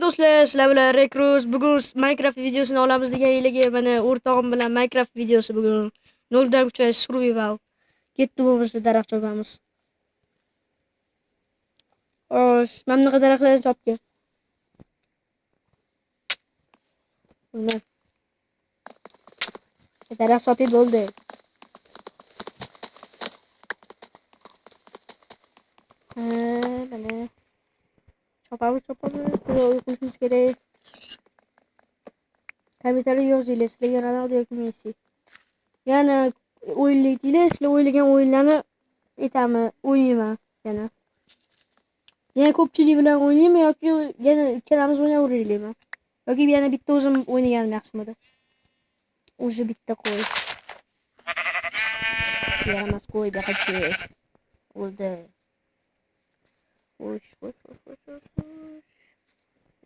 do'stlar, sizlar bilan Rekruz. Bugun Minecraft videosini olamiz degan yiliga mana o'rtog'im bilan Minecraft videosi bugun 0 dan kuchayish survival. Ketdi bo'lmasa daraxt chopamiz. Xo'sh, mana bunaqa daraxtlarni chopgan. Mana daraxt chopib bo'ldi. Mana chopamiz. Siz o'qishimiz kerak. Kommentariyga yozinglar, sizlarga Ronaldo yoki Messi. Yana o'yinlaydinglar, sizlar o'ylagan o'yinlarni o'ynayman yana. Yana ko'pchilik bilan o'ynayman yoki yana ikkalamiz o'ynayveraylikmi? Yoki yana bitta o'zim o'ynaganim yaxshimidi? O'sha bitta qo'y. Yaramas qo'y daqaki. O'ldi. Xo'sh.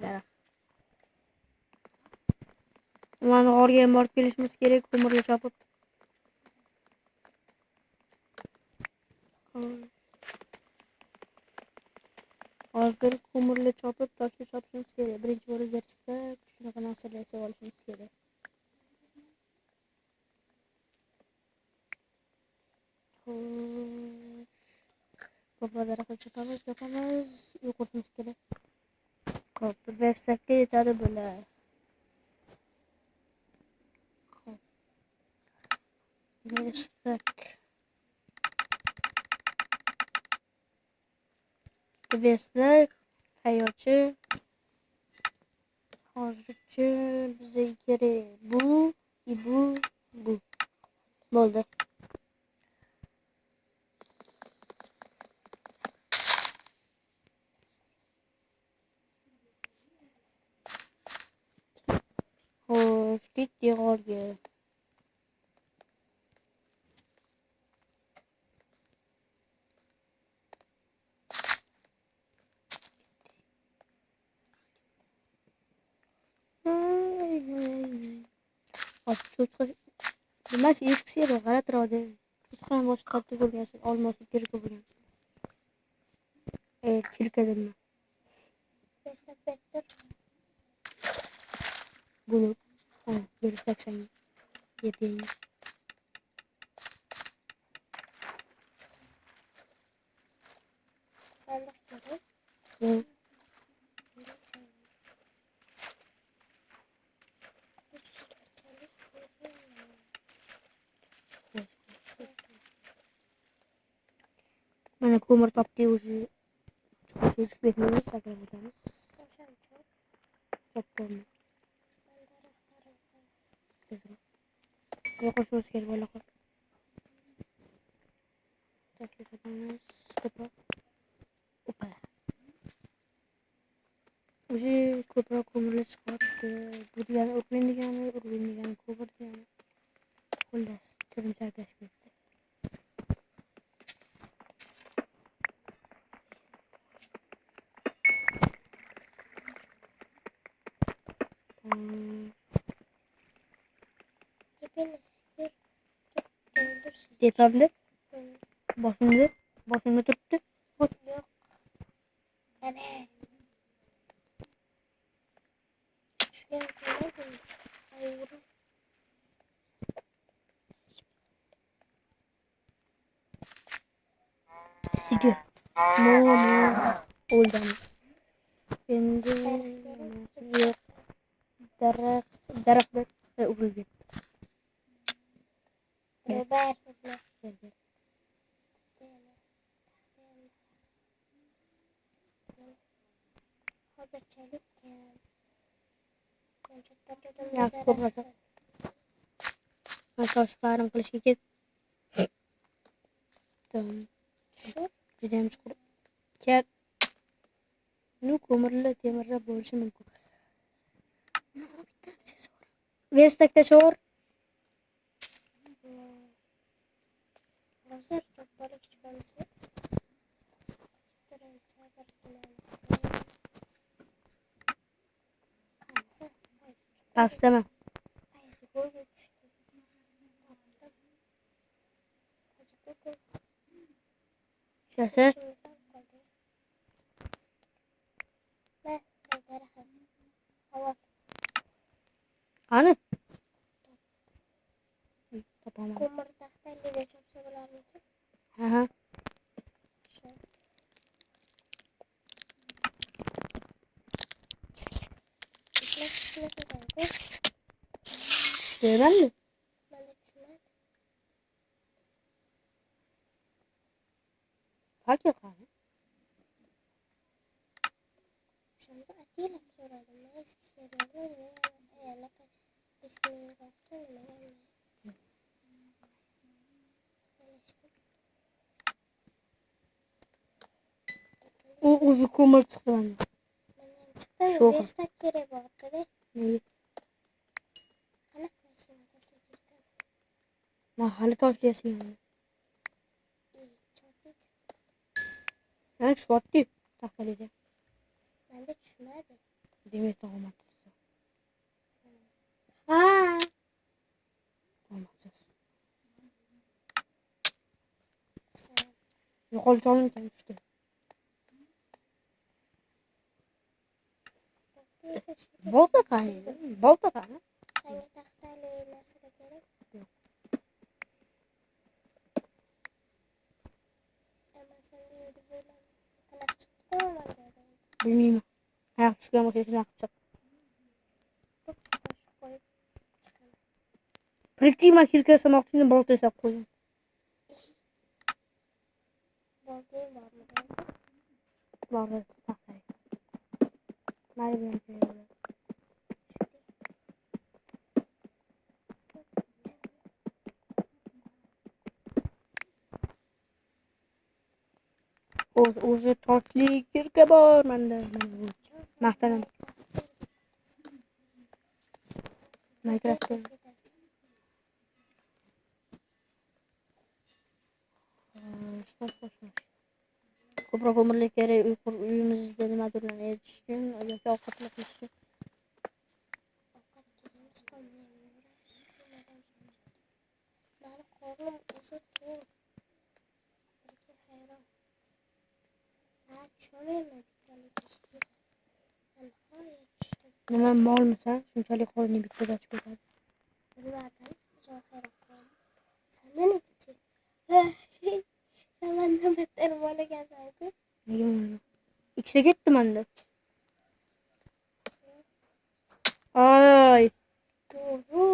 Daraxt. Mana g'orga ham borib kelishimiz kerak, ko'mirga chopib. Hozir ko'mirli chopib, toshga chopishimiz kerak. Birinchi bo'lib berishda shunaqa narsalar yasab olishimiz kerak. Ko'plar daraxt chopamiz, yo'qotishimiz kerak. Xo'p, bir versakka yetadi bular. Xo'p. Versak. Versak, hayotchi. Hozircha bizga kerak bu. Bo'ldi. Xo'sh, ketdik g'orga. Nima eskisi edi, g'alatiroqda. Tutgan boshqa qattiq bo'lgan, olmosni kirib bo'lgan. Kirkadimmi? Bunu versek sen yapayım. Sandık gerek. Evet. Mana ko'mir topdik o'zi. Chiqish bekmaymiz, sakrab Chopdim. Yo'qishimiz kerak bo'laqa. Taklifimiz ko'proq. Opa. O'zi ko'proq ko'mirli chiqardi. Bu degani urgin degani ko'mir degani. Xullas, tirimlar tashkil etdi. Tepamda boshimda turibdi. Yo'q. Ana. Shunga qo'ydim. Ayvuri. Sigir. O'ldim. Endi yo'q. Daraxt urilgan. Ber. Hozirchalik Yaxshi ko'proq. Tosh farim qilishga ketdim. Juda ham chuqur. Ko'mirli temirlar bo'lishi mumkin. Verstakda sho'r. Hozir to'polib chiqamiz. Pastami? Shasha. Bayrağı. Hava. Qani? Topaman. Ko'mir taxtaliga chopsa bo'larmikin? Ha. Shu. Ikki tushmasa da-ku. Tushdimanmi? Mana tushmadi. Fakir qani? O'shanda ataylab so'radim. Men eski serialni anaqa eski Minecraft'ni nimaga U o'zi ko'mir chiqdi menda. chiqdi. Sho'x. Verstak kerak bo'ldi-da. Nega? Qanaqa mashina tashlashgan? Men hali toshlaysan. Chopib. Ha, tushibdi. Taxtaliga. Menda tushmadi. Demak, omadsiz. Ha. Omadsiz. Yo'qol cholimdan tushdi. Bolta qani? Bolta qani? Senga taxtali narsaga kerak? Yo'q. Ama sen endi bo'lam. Qanaqa chiqdi manga? Bilmayman. Qayoq tushgan bo'lsa shunaqa chiq. To'xtatib qo'yib chiqaman. Prikima kirkasamoqchini bolta desab qo'ydim. Boltang bormi o'zi? Bor, taxtaliga. Mayli bilan kerak. O'zi toshli kirka bor menda. Maqtanaman. Minecraft'da. Ko'proq ko'mirlik kerak uyimizda nimadirlarni eritish uchun yoki ovqat qilish uchun. Ovqat kerak chiqolmayman. Mani qornim o'sha to'q. Lekin hayron. Ha, tushunmayman bittalik ishga. Nihoyat tushdim. Nima molmisan? Shunchalik qo'lni bittada ochib ketadi. Bilmadim. Zohira qoldi. Sandan-chi? Sen mendan battar mol ekansan-ku. Nega bo'lmaydi? Ikkita ketdi menda. Ay,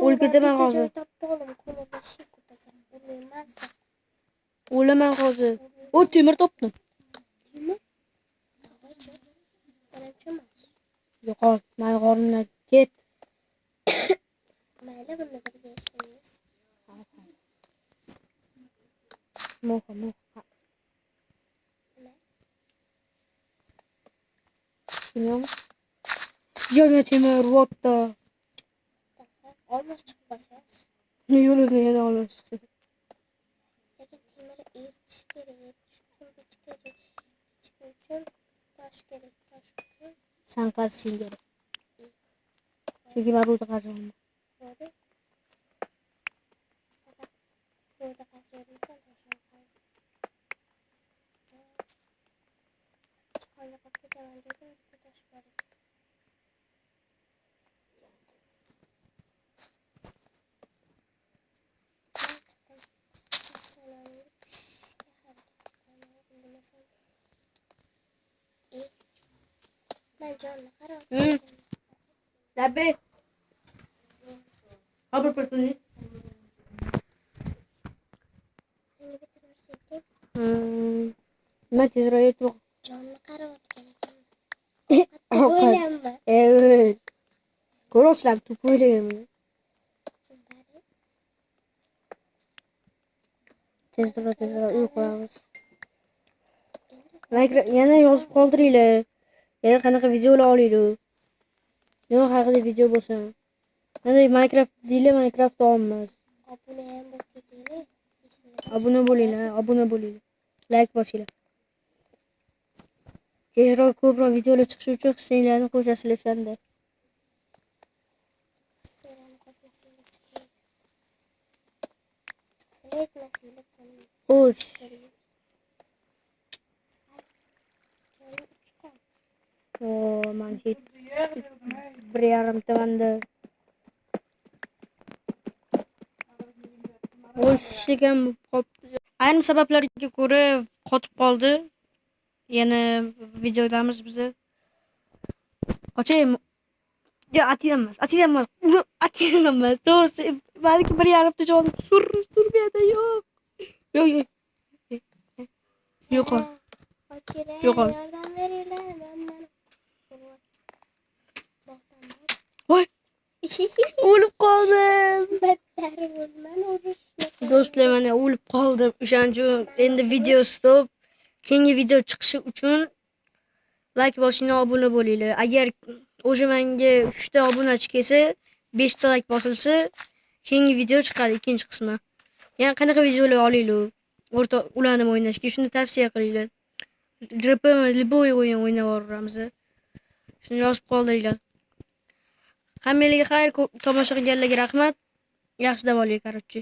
o'lkadaman hozir. Topdim, ko'mirda shik ko'pagan. O'lmayman. O'laman hozir. O temir topdim. Temir? Qavoch. Birinchimiz. Yo'qol, meni qornimdan ket. Mayli, bunda birga yashaymiz. Mo'ha. Shunimi? Yana temir votda. Olmos chiqib qolsangiz. Yo'lini yana olishdi. Lekin temir eritish kerak. Eritish uchun bichib kerak. Bichib uchun tosh kerak. Tosh uchun Sen qazishing kerak. Chunki men ruda qazaman. Ro'da. Faqat ro'da qazavermasam toshni qazib. Chiqolni qilib ketaman dedim, bitta tosh bor ekan. Ben canlı karar. Tabii. Abi pardon. Seni bitirmişsin. Ben tezroya çok. Canlı karar gerekiyor. Avukat. Öyle mi? Evet. Koroslam tupuyla yemin. Tezroya uyqulamiz. Yana yozib qoldiringlar. Yana qanaqa videolar olaydi. Nima haqida video bo'lsin. Mana Minecraft deylar, Minecraft olmas. Obuna bo'linglar. Like bosinglar. Tezroq ko'proq videolar chiqishi uchun hissinglarni qo'shasizlar o'shanda. Xo'sh. O, mana 1,5 tovanda. O'shigan qopdi. Ayrim sabablarga ko'ra qotib qoldi. Yana videodamiz bizni. Qochaymi? Yo, atilamas. Atilamas. To'g'risi, balki 1,5 jonim surmadi. Yo'q. Yo'q. Yo'q. Qochinglar, Yo'q. yordam beringlar. Voy, o'lib qoldim. Battar bo'lman urushni. Do'stlar, mana o'lib qoldim. O'shaning uchun endi video stop. Keyingi video chiqishi uchun like bosinglar, obuna bo'linglar. Agar o'sha menga 3 ta obunachi kelsa, 5 ta like bosilsa, keyingi video chiqadi, ikkinchi qismi. Yana qanaqa videolar olinglar? O'rta ularni o'ynashga shuni tavsiya qilinglar. RPM любой o'yin o'ynab boramiz. Shuni yozib qoldiringlar. Hammalarga xayr, tomosha qilganlarga rahmat. Yaxshi dam oling, короче.